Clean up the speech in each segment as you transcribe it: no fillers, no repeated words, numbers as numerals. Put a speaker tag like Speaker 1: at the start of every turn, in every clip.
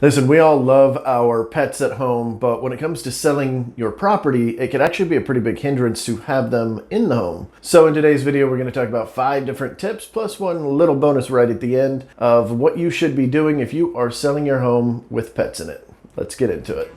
Speaker 1: Listen, we all love our pets at home, but when it comes to selling your property, it can actually be a pretty big hindrance to have them in the home. So in today's video, we're going to talk about 5 different tips, plus one little bonus right at the end of what you should be doing if you are selling your home with pets in it. Let's get into it.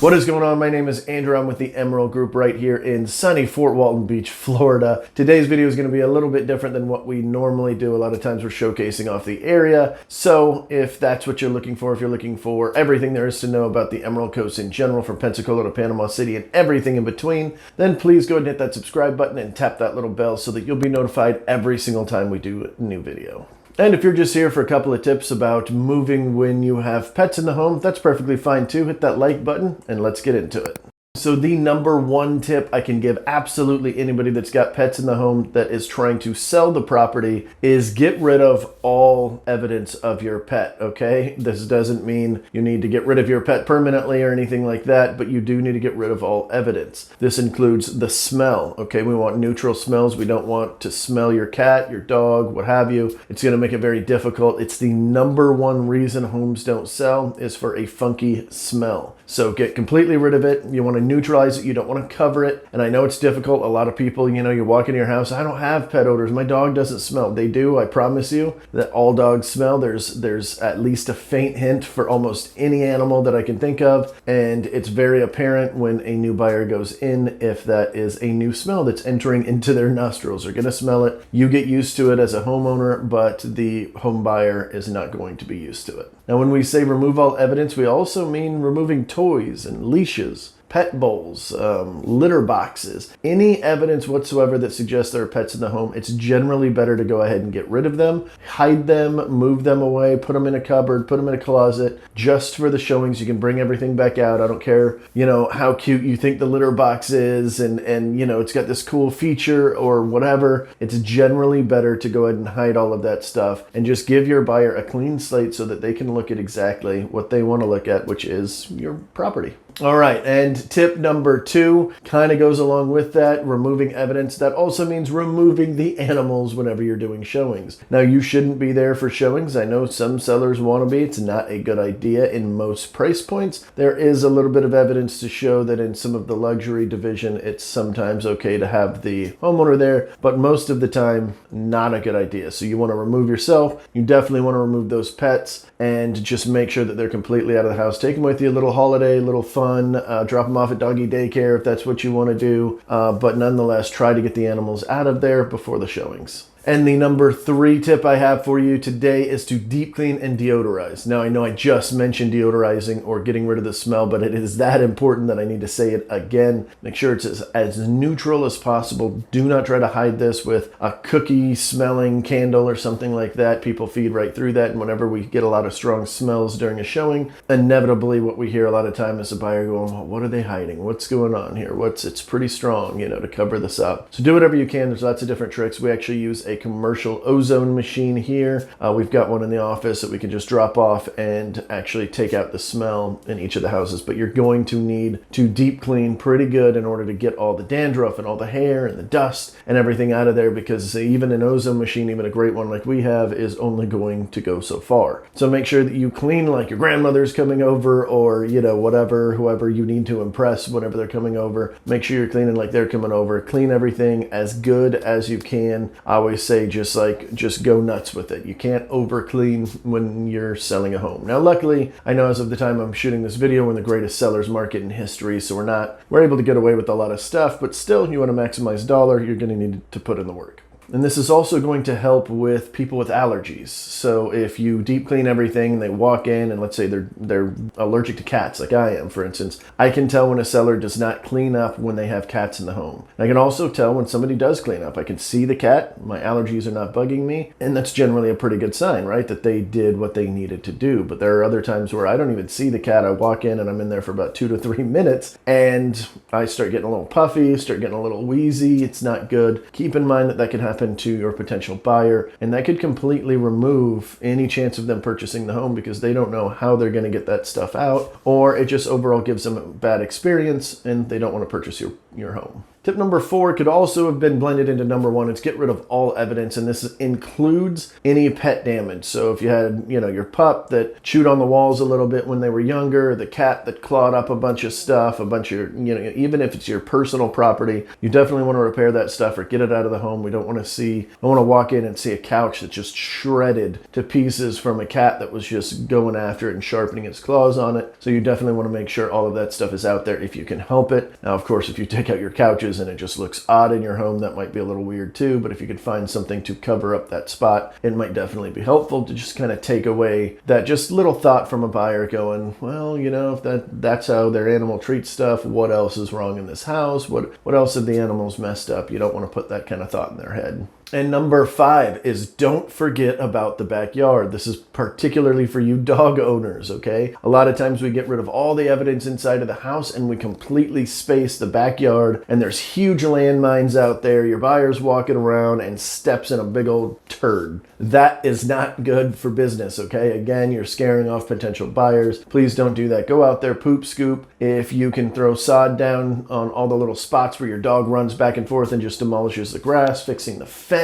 Speaker 1: What is going on? My name is Andrew. I'm with the Emerald Group right here in sunny Fort Walton Beach, Florida. Today's video is going to be a little bit different than what we normally do. A lot of times we're showcasing off the area. So if that's what you're looking for, if you're looking for everything there is to know about the Emerald Coast in general, from Pensacola to Panama City and everything in between, then please go ahead and hit that subscribe button and tap that little bell so that you'll be notified every single time we do a new video. And if you're just here for a couple of tips about moving when you have pets in the home, that's perfectly fine too. Hit that like button and let's get into it. So the number one tip I can give absolutely anybody that's got pets in the home that is trying to sell the property is get rid of all evidence of your pet, okay? This doesn't mean you need to get rid of your pet permanently or anything like that, but you do need to get rid of all evidence. This includes the smell, okay? We want neutral smells. We don't want to smell your cat, your dog, what have you. It's gonna make it very difficult. It's the number one reason homes don't sell is for a funky smell. So get completely rid of it. You want to neutralize it. You don't want to cover it. And I know it's difficult. A lot of people, you walk into your house, I don't have pet odors. My dog doesn't smell. They do. I promise you that all dogs smell. There's at least a faint hint for almost any animal that I can think of. And it's very apparent when a new buyer goes in if that is a new smell that's entering into their nostrils. They're going to smell it. You get used to it as a homeowner, but the home buyer is not going to be used to it. Now, when we say remove all evidence, we also mean removing toys and leashes, pet bowls, litter boxes, any evidence whatsoever that suggests there are pets in the home. It's generally better to go ahead and get rid of them, hide them, move them away, put them in a cupboard, put them in a closet, just for the showings. You can bring everything back out. I don't care, how cute you think the litter box is and it's got this cool feature or whatever. It's generally better to go ahead and hide all of that stuff and just give your buyer a clean slate so that they can look at exactly what they want to look at, which is your property. All right, and tip number 2 kind of goes along with that, removing evidence. That also means removing the animals whenever you're doing showings. Now, you shouldn't be there for showings. I know some sellers want to be. It's not a good idea in most price points. There is a little bit of evidence to show that in some of the luxury division, it's sometimes okay to have the homeowner there, but most of the time, not a good idea. So you want to remove yourself. You definitely want to remove those pets and just make sure that they're completely out of the house. Take them with you, a little holiday, a little fun. Drop them off at doggy daycare if that's what you want to do, but nonetheless try to get the animals out of there before the showings. And the number 3 tip I have for you today is to deep clean and deodorize. Now, I know I just mentioned deodorizing or getting rid of the smell, but it is that important that I need to say it again. Make sure it's as neutral as possible. Do not try to hide this with a cookie smelling candle or something like that. People feed right through that, and whenever we get a lot of strong smells during a showing, inevitably what we hear a lot of time is a buyer going, well, what are they hiding? What's going on here? It's pretty strong, to cover this up. So do whatever you can. There's lots of different tricks. We actually use a commercial ozone machine here. We've got one in the office that we can just drop off and actually take out the smell in each of the houses. But you're going to need to deep clean pretty good in order to get all the dandruff and all the hair and the dust and everything out of there, because even an ozone machine, even a great one like we have, is only going to go so far. So make sure that you clean like your grandmother's coming over, or whoever you need to impress whenever they're coming over. Make sure you're cleaning like they're coming over. Clean everything as good as you can. I always say just go nuts with it. You can't over clean when you're selling a home. Now, luckily, I know as of the time I'm shooting this video, we're in the greatest seller's market in history, so we're able to get away with a lot of stuff, but still, you want to maximize dollar, you're going to need to put in the work. And this is also going to help with people with allergies. So if you deep clean everything and they walk in and let's say they're allergic to cats, like I am, for instance, I can tell when a seller does not clean up when they have cats in the home. I can also tell when somebody does clean up. I can see the cat, my allergies are not bugging me, and that's generally a pretty good sign, right? That they did what they needed to do. But there are other times where I don't even see the cat. I walk in and I'm in there for about 2 to 3 minutes and I start getting a little puffy, start getting a little wheezy. It's not good. Keep in mind that that can happen happen to your potential buyer, and that could completely remove any chance of them purchasing the home because they don't know how they're going to get that stuff out, or it just overall gives them a bad experience and they don't want to purchase your home. Tip number 4 could also have been blended into number 1. It's get rid of all evidence, and this includes any pet damage. So if you had, your pup that chewed on the walls a little bit when they were younger, the cat that clawed up a bunch of stuff, a bunch of, even if it's your personal property, you definitely want to repair that stuff or get it out of the home. We don't want to walk in and see a couch that's just shredded to pieces from a cat that was just going after it and sharpening its claws on it. So you definitely want to make sure all of that stuff is out there if you can help it. Now, of course, if you take out your couches and it just looks odd in your home, that might be a little weird too, but if you could find something to cover up that spot, it might definitely be helpful to just kind of take away that just little thought from a buyer going, well, if that's how their animal treats stuff, what else is wrong in this house? What else have the animals messed up? You don't want to put that kind of thought in their head. And number 5 is don't forget about the backyard. This is particularly for you dog owners, okay? A lot of times we get rid of all the evidence inside of the house and we completely space the backyard, and there's huge landmines out there. Your buyer's walking around and steps in a big old turd. That is not good for business, okay? Again, you're scaring off potential buyers. Please don't do that. Go out there, poop scoop. If you can throw sod down on all the little spots where your dog runs back and forth and just demolishes the grass, fixing the fence,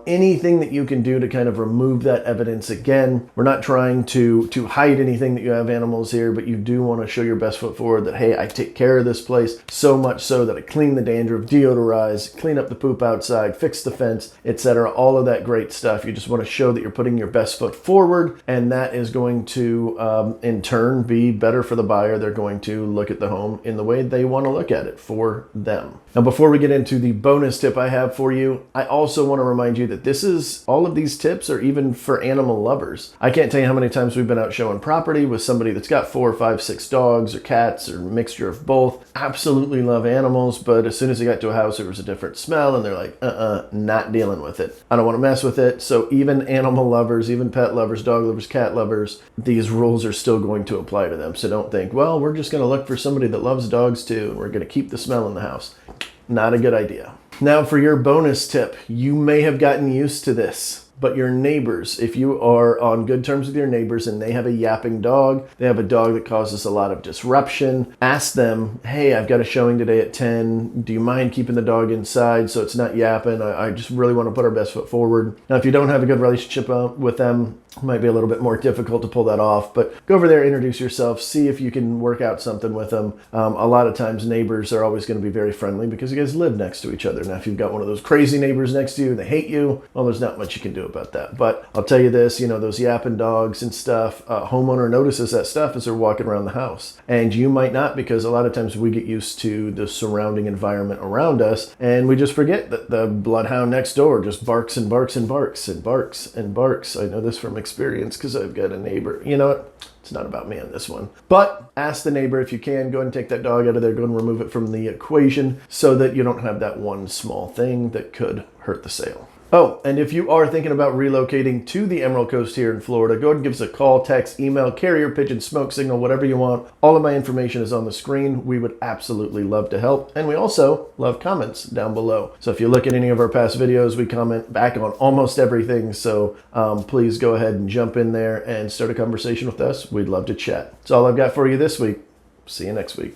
Speaker 1: anything that you can do to kind of remove that evidence. Again, we're not trying to hide anything that you have animals here, but you do want to show your best foot forward that, hey, I take care of this place, so much so that I clean the dandruff, deodorize, clean up the poop outside, fix the fence, etc. All of that great stuff. You just want to show that you're putting your best foot forward, and that is going to, in turn, be better for the buyer. They're going to look at the home in the way they want to look at it for them. Now, before we get into the bonus tip I have for you, I also want to remind you that all of these tips are even for animal lovers. I can't tell you how many times we've been out showing property with somebody that's got 4, 5, 6 dogs or cats or a mixture of both. Absolutely love animals, but as soon as they got to a house, there was a different smell, and they're like, not dealing with it. I don't want to mess with it. So even animal lovers, even pet lovers, dog lovers, cat lovers, these rules are still going to apply to them. So don't think, well, we're just going to look for somebody that loves dogs too, and we're going to keep the smell in the house. Not a good idea. Now for your bonus tip, you may have gotten used to this, but your neighbors, if you are on good terms with your neighbors and they have a yapping dog, they have a dog that causes a lot of disruption, ask them, hey, I've got a showing today at 10. Do you mind keeping the dog inside so it's not yapping? I just really want to put our best foot forward. Now, if you don't have a good relationship with them, it might be a little bit more difficult to pull that off, but go over there, introduce yourself, see if you can work out something with them. A lot of times neighbors are always going to be very friendly because you guys live next to each other. Now, if you've got one of those crazy neighbors next to you and they hate you, well, there's not much you can do about that. But I'll tell you this, those yapping dogs and stuff, homeowner notices that stuff as they're walking around the house. And you might not, because a lot of times we get used to the surrounding environment around us and we just forget that the bloodhound next door just barks and barks and barks and barks and barks. I know this from experience because I've got a neighbor. You know what? It's not about me on this one. But ask the neighbor if you can. Go ahead and take that dog out of there. Go and remove it from the equation so that you don't have that one small thing that could hurt the sale. Oh, and if you are thinking about relocating to the Emerald Coast here in Florida, go ahead and give us a call, text, email, carrier pigeon, smoke signal, whatever you want. All of my information is on the screen. We would absolutely love to help. And we also love comments down below. So if you look at any of our past videos, we comment back on almost everything. So please go ahead and jump in there and start a conversation with us. We'd love to chat. That's all I've got for you this week. See you next week.